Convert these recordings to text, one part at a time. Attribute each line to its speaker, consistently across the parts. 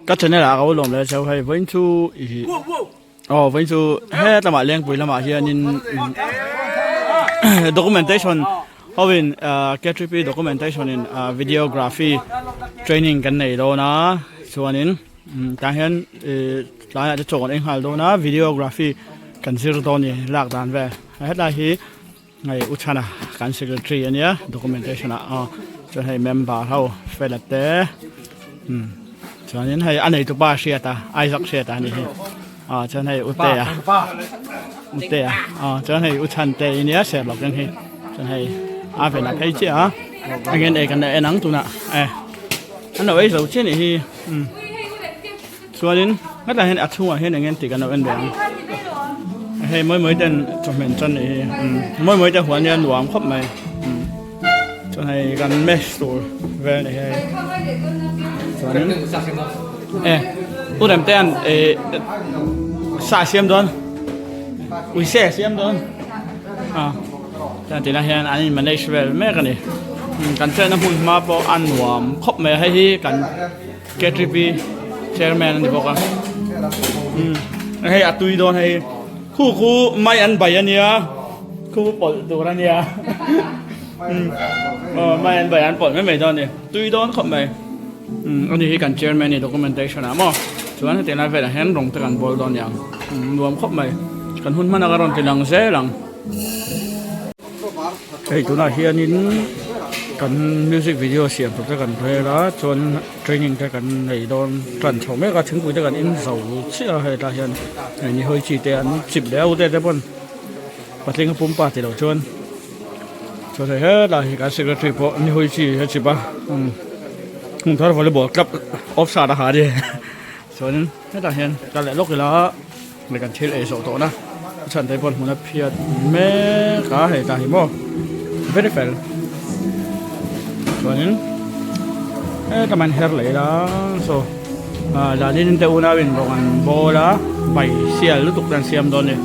Speaker 1: ก็จะเนี่ยแหละเขาลงเลยจะให้วันชูวันชูให้ตมาเลี้ยงปุ๋ยละมาเฮียนิน documentation เขาเป็นget repeat documentation in videography training กันในโดนะส่วนนี้การเห็นหลายจะโจทย์เองหาโดนะ videography กันสิรตอนนี้หลักฐานแวะให้ได้ที่ในอุชนะการ secretary อันนี้ documentation จะให้ member เขาเฟลเต้ส่วนนี้ให้อันไหนตัวบ้าเชียตาไอซักเชียตานี่จะให้อุเตะจะให้อุชันเตะนี้เสียบหลอกกันให้จะให้อาเป็นอะไรเจ้าอันนี้กันได้หนังตัวน่ะอันนั้นไว้สุดเช่นนี้ส่วนนี้ก็ได้เห็นอัดชัวเห็นอย่างเงี้ยติดกันเอาเป็นแบบให้เมื่อเดินจะเป็นจนนี้เมื่อจะหัวเนี่ยหลวมครบไหมจะให้กันแมสตัวเวนี่ให้ส่วนนี้อุดมเต้นสาเสียมโดนวิเศษเสียมโดนแต่ทีนั้นเห็นอันนี้มันได้ช่วยแม่กันนี่กันเจ้าหน้าที่มาพออันหวมครบไหมให้ที่กันเกตรีพีเชอร์แมนที่บอกกันให้อัตุยโดนให้คู่ไม่อันใบอันเนี้ยคู่ปลดตัวอันเนี้ยไม่อันใบอันปลดไม่โดนเนี่ยตุยโดนครบไหมอันนี้ให้กันเชอร์แมนนี่ documentation นะมั้งส่วนที่นั้นเวลาเห็นลงตะกันบอลโดนอย่างรวมครบไหมกันหุ่นมันก็ร้อนที่หลังเสียหลังไอ้ตัวน่าเฮียนินกันมิวสิกวิดีโอเสียงตัวกันเพลย์ละจนเทรนนิ่งกันในโดนกันชมแม่ก็ถึงคุยกันอินเสาเชื่อให้ตาเฮียนไอ้นี่เฮ้ยจีเตียนจิบแล้วแต่บนปัจจัยก็ปุ่มปาติเราชวนให้เฮ้ยตาเฮียการเสกทริปนี่เฮ้ยจีเฮ้ยจิบะถ้าเราเลยบอกกับออฟซาดอาหารดิส่วนให้ตาเฮียนกันแหละลูกแล้วในการเชื่อไอ้โซโตนะฉันได้บนหัวนักเพียรแม่ขาให้ตาหิมะไม่ได้แฝงส่วนนี้ทำมันเฮร์เลยละโซ่ดารินเตอุนาวินบอกกันโบละใบเสียลุตุกดันเสียมโดนเนี่ย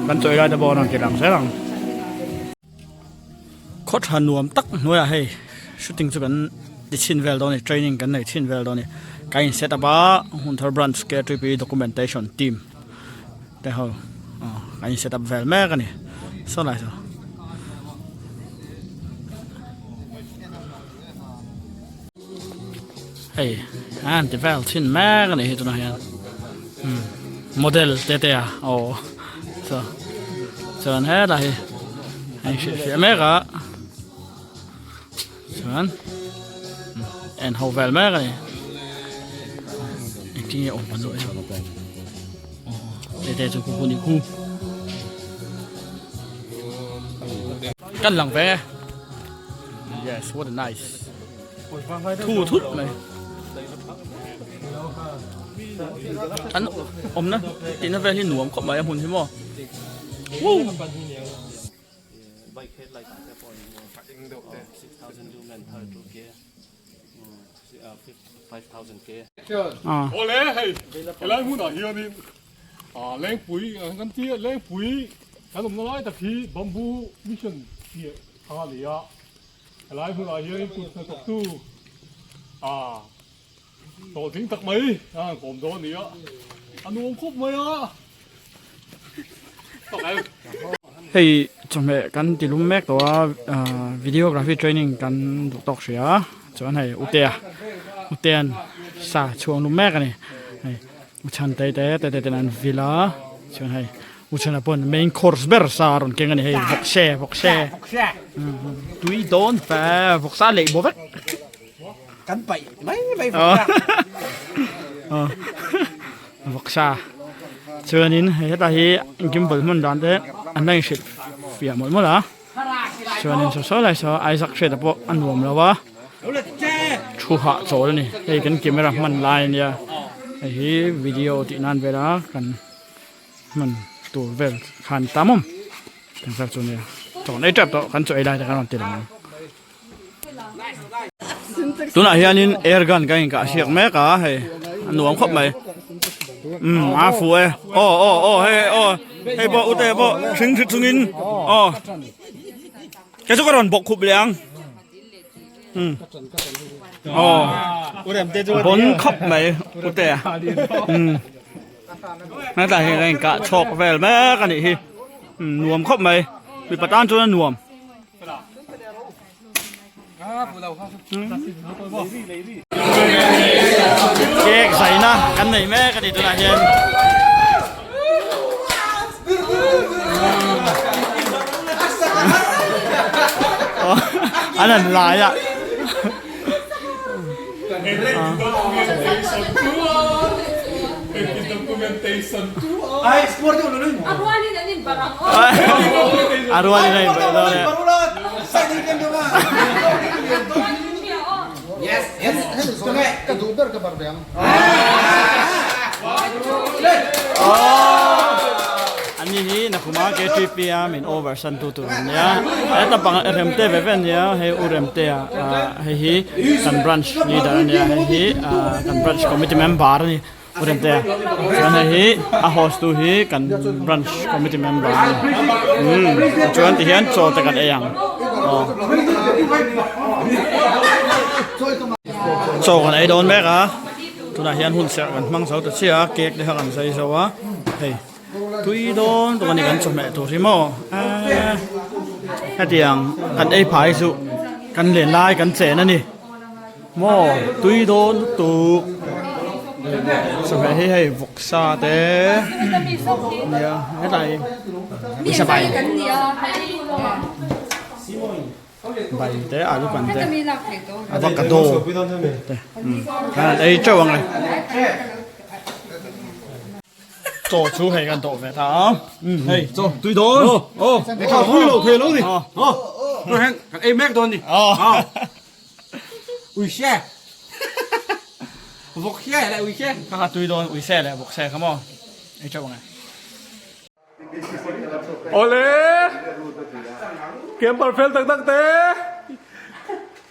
Speaker 1: กันจ่อยได้แต่บอลนั่งเกลังเสียหลังโคตรหันนวมตักหน่วยให้ชุดติ้งสุกันดิชินเวลโดนเนี่ยเทรนนิ่งกันในชินเวลโดนเนี่ยการเซตอัพหุ่นทอร์บรันสเกตทริปด็อกเมนเทชันทีมแต่เขาการเซตอัพเวลแม่กันเนี่ยส่วนไหนส่วนเฮ้ยจะเวลชิ้นแม่กันเนี่ยตัวนั้นโมเดลเตะโอ้ส่วนเฮ้ยอะไรให้เสียแม่ก็ส่วนเขาเวลแม่กันเนี่ยที่ออกมาด้วยเตะจนคู่นี่คู่กันหลังแฟ yes what a nice คู่ทุดเลยอันอมนะตีนั่นแฟที่หนวมขบใบหุ่นใช่ไหมวู้
Speaker 2: โอ้เล่ให้เล่หุ่นอ่ะเฮียนี่แรงปุ๋ยกันที่แรงปุ๋ยขนมน้อยตะกี้บัมบูมิชชั่นเฮียฮาเลียแรงหุ่นอ่ะเฮียนี่คุณตกตู้ต่อทิ้งตักไหมผมโดนเนี่ยอันนู้นครบไหมตกไง
Speaker 1: เฮ้ยจำเป็นกันที่ลุงแม็กตัววิดีโอกราฟีเทรนนิ่งกันตกเสียส่วนให้อุเตียนสาช่วงลุงแม็กกันนี่อุชันเตะนั้นวิลาส่วนให้อุชันปนเมนคอร์สเบอร์ซาร์นเก่งกันนี่ให้บกแช่ตุยโดนแฝบกซาเล็กบวก
Speaker 3: กันไปไม่
Speaker 1: บกซาเชื่อนินให้ตาฮีกิมเปิลมันดันเตะอันนั้นสิเฟียหมดมั้งล่ะเชื่อนินสอะไรไอซักเชดปะอันรวมแล้ววะชูหะโซ่นี่ไอ้กันกิมไม่รับมันไลน์เนี่ยไอ้วิดีโอที่นั่นเวลากันมันตัวเวลขันตามมั้งกันสักส่วนเนี่ยตอนไอ้จับตัวกันจ่อยได้แต่กันนอนตีหลังตัวไหนอันนี้แอร์กันกันกับเสียงแม่กะให้หนวมครบไหมอาฟูโอ้ให้บอกอุตเตะบอกถึงอินแกจะกระโดดบกขุบเลี้ยง อ๋อ
Speaker 3: 我哋唔記咗。
Speaker 1: บนคบไหมกูแต่นั่นแต่เห็นกะชอกแวลแม่กันนี่นวมคบไหมมีประตานจนนวมเก๊กใส่นะกันไหนแม่กันนี่ตัวไหนเย็นอันนั้นหลายอ่ะ
Speaker 2: documentation
Speaker 3: Ay, sport yung lulun.
Speaker 4: Arwah ni Danin barang.
Speaker 1: Arwah ni Danin barang.
Speaker 3: Barulot. Sa din kan juga.
Speaker 4: Yes.
Speaker 3: Yes. Tungai.
Speaker 5: Kaduber ka barbang.
Speaker 1: Anh ini nak kuma ke trip ya min over san tu ya. Eta pang RMT beven ya he URMT ya. He kan branch leader ya he kan branch committee member ni URMT ya. Dan he host tu he kan branch committee member. Chuan ti hian cho te kan eyang. Cho kan ai don mek ah. Tu na hian hun ser kan mang sau ta chia kek de kan sai so wa. Hey. Tui đôn tụi anh gần chụp mẹ tụi gì mò cái tiếng cần ai phải sự cần liền lai cần trẻ nữa nè mò tui đôn tụ sao phải hay vụt xa thế nè cái này bị sao bài bài thế à lúc bạn thế à vắt cả đồ đây chơi bằng này做出係緊度嘅，睇係做對到，
Speaker 3: 你靠推路退路的。我看看 A Mac 多呢。會寫。伏寫嚟會寫。
Speaker 1: 家下對到會寫咧，木寫咁啊，你做嘅。
Speaker 2: Ole kiếm bật phèn tắc tắc té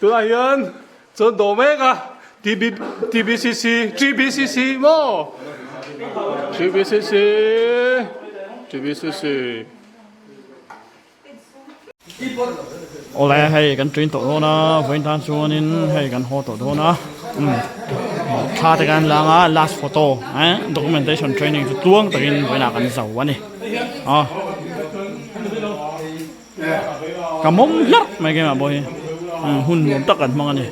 Speaker 2: từ này yên chân đồ mẹ à TBCC GBCC mò GBCC
Speaker 1: Ole hayกันट्रेनตัวนะเว้นทางชวนนินให้กันโฮตัวนะค่าแต่การล้างอ่ะ last photo documentation training จุดล่วงตะกินเวลากันเสาร์วันนี้กำมงยักไม่เกี่ยมาบ่อยหุ่นรวมตักกันมั้งนี่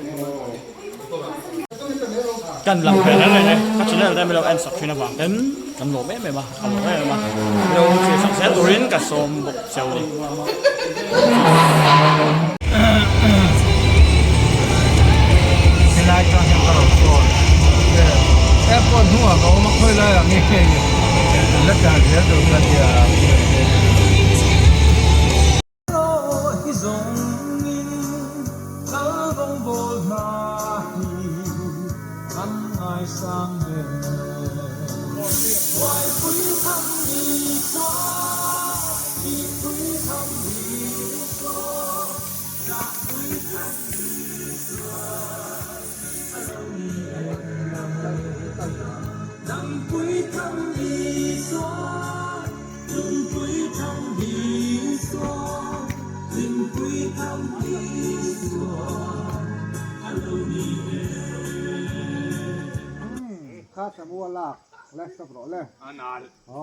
Speaker 1: กันหลังแผนอะไรเนี่ยก็ชนะได้ไม่เราแอนสักทีนะบ้างกันกันโหลไม่มากันโหลไม่มาเราเสียสังเสตัวรินกับโซมบุกเซลนี่
Speaker 5: แอปปนหัวเขาไม่ค่อยเลยอ่ะนี่แล้วการเรียนรู้กันเนี่ยข้าจะมัวลากและสับหล่อเลยอ๋อ